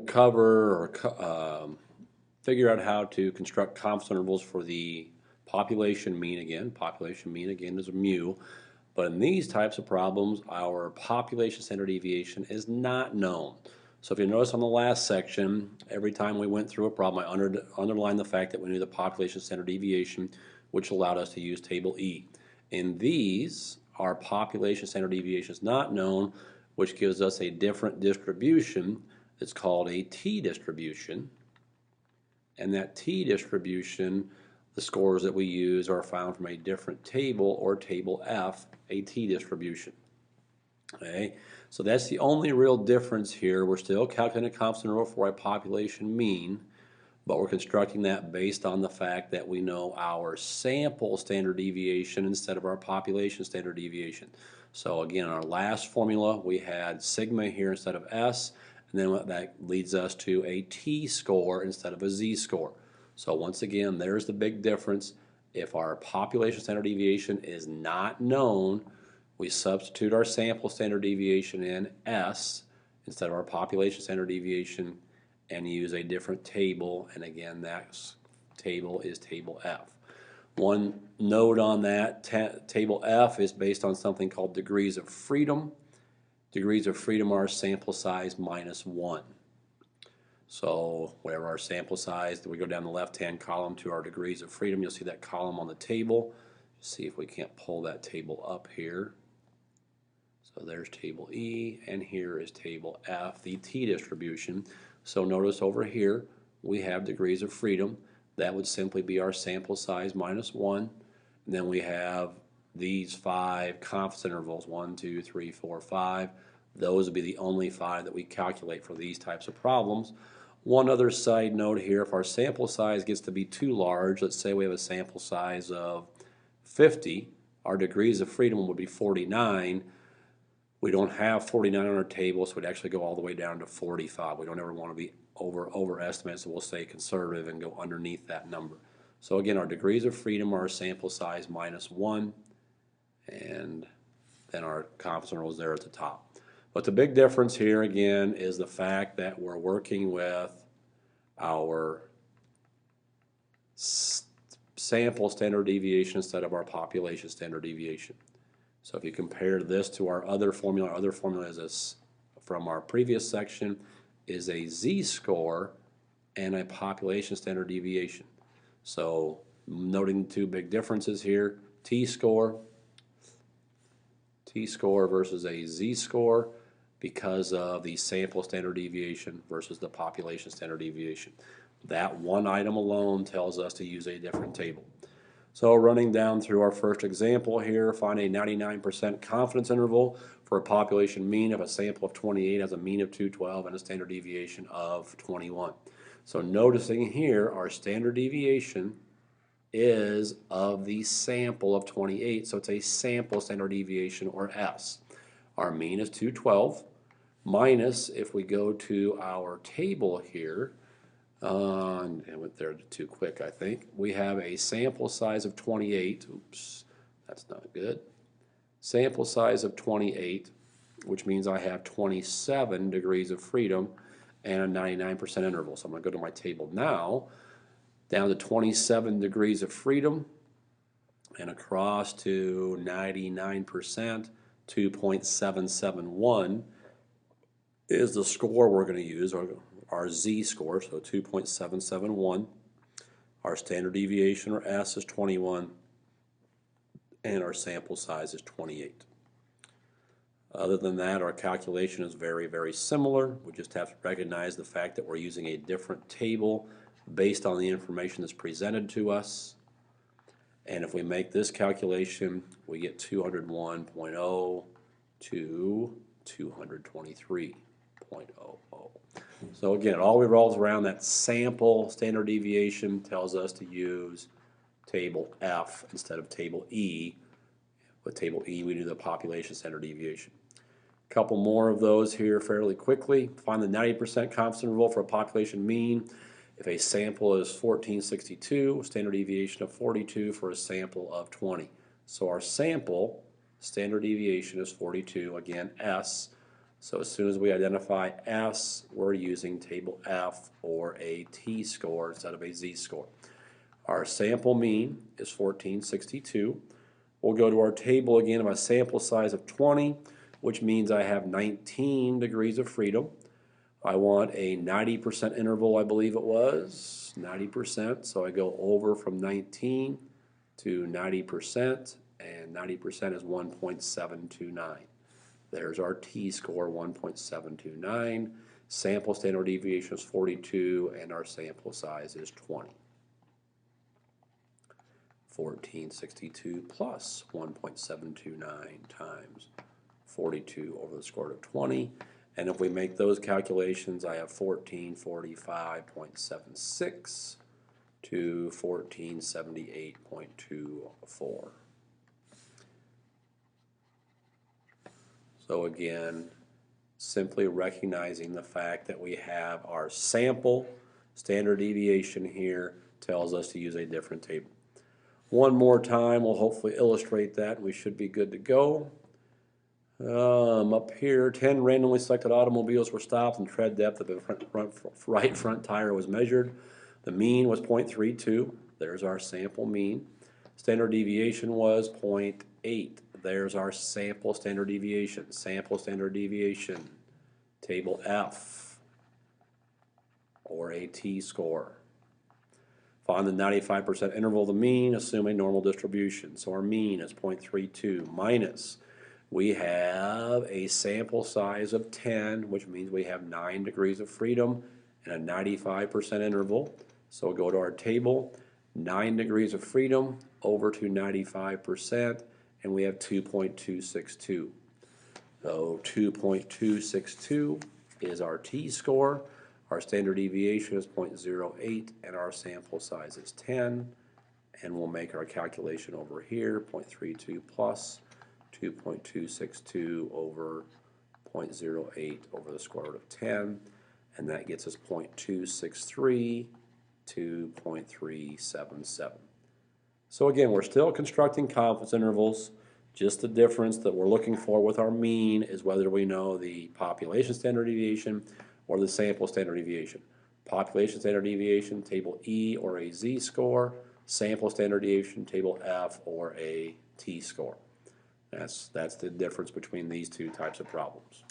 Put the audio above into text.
cover or figure out how to construct confidence intervals for the population mean again. Population mean again is mu. But in these types of problems, our population standard deviation is not known. So if you notice on the last section, every time we went through a problem, I underlined the fact that we knew the population standard deviation, which allowed us to use table E. In these, our population standard deviation is not known, which gives us a different distribution. It's called a t-distribution. And that t-distribution, the scores that we use are found from a different table, or table F, a t-distribution. Okay, so that's the only real difference here. We're still calculating a confidence interval for a population mean, but we're constructing that based on the fact that we know our sample standard deviation instead of our population standard deviation. So again, in our last formula, we had sigma here instead of S, and then that leads us to a t-score instead of a z-score. So once again, there's the big difference. If our population standard deviation is not known, we substitute our sample standard deviation in S instead of our population standard deviation and use a different table, and again that table is table F. One note on that, table F is based on something called degrees of freedom. Degrees of freedom are sample size minus 1. So whatever our sample size, we go down the left-hand column to our degrees of freedom. You'll see that column on the table. See if we can't pull that table up here. So there's table E, and here is table F, the t-distribution. So notice over here we have degrees of freedom. That would simply be our sample size minus 1. And then we have these 5 confidence intervals, 1, 2, 3, 4, 5. Those would be the only 5 that we calculate for these types of problems. One other side note here, if our sample size gets to be too large, let's say we have a sample size of 50, our degrees of freedom would be 49. We don't have 49 on our table, so we'd actually go all the way down to 45. We don't ever want to be overestimate, so we'll stay conservative and go underneath that number. So again, our degrees of freedom are our sample size minus 1, and then our confidence interval is there at the top. But the big difference here again is the fact that we're working with our sample standard deviation instead of our population standard deviation. So if you compare this to our other formula is from our previous section is a z-score and a population standard deviation. So noting the two big differences here, t-score versus a z-score because of the sample standard deviation versus the population standard deviation. That one item alone tells us to use a different table. So running down through our first example here, find a 99% confidence interval for a population mean of a sample of 28 has a mean of 212 and a standard deviation of 21. So noticing here our standard deviation is of the sample of 28, so it's a sample standard deviation, or S. Our mean is 212 minus, if we go to our table here, and I went there too quick, I think. We have a sample size of 28. Oops, that's not good. Sample size of 28, which means I have 27 degrees of freedom and a 99% interval. So I'm going to go to my table now, down to 27 degrees of freedom and across to 99%, 2.771 is the score we're going to use, our z-score, so 2.771. Our standard deviation, or S, is 21, and our sample size is 28. Other than that, our calculation is very, very similar. We just have to recognize the fact that we're using a different table based on the information that's presented to us. And if we make this calculation, we get 201.0 to 223.00. So again, it all revolves around that sample standard deviation. Tells us to use table F instead of table E. With table E, we do the population standard deviation. A couple more of those here fairly quickly. Find the 90% confidence interval for a population mean. If a sample is 1462, standard deviation of 42 for a sample of 20. So our sample standard deviation is 42, again S. So as soon as we identify S, we're using table F or a t-score instead of a z-score. Our sample mean is 1462. We'll go to our table again of a sample size of 20, which means I have 19 degrees of freedom. I want a 90% interval, I believe it was, 90%. So I go over from 19 to 90%, and 90% is 1.729. There's our t-score, 1.729. Sample standard deviation is 42, and our sample size is 20. 1462 plus 1.729 times 42 over the square root of 20. And if we make those calculations, I have 1445.76 to 1478.24. So again, simply recognizing the fact that we have our sample standard deviation here tells us to use a different table. One more time, we'll hopefully illustrate that. We should be good to go. Up here, 10 randomly selected automobiles were stopped and tread depth of the right front tire was measured. The mean was 0.32. There's our sample mean. Standard deviation was 0.8. There's our sample standard deviation. Sample standard deviation, table F, or a t-score. Find the 95% interval of the mean, assume a normal distribution. So our mean is 0.32 minus, we have a sample size of 10, which means we have 9 degrees of freedom and a 95% interval. So we'll go to our table, 9 degrees of freedom over to 95%, and we have 2.262. So 2.262 is our t-score. Our standard deviation is 0.08, and our sample size is 10. And we'll make our calculation over here, 0.32 plus 2.262 over 0.08 over the square root of 10. And that gets us 0.263 to 0.377. So again, we're still constructing confidence intervals. Just the difference that we're looking for with our mean is whether we know the population standard deviation or the sample standard deviation. Population standard deviation, table E or a z-score. Sample standard deviation, table F or a t-score. That's the difference between these two types of problems.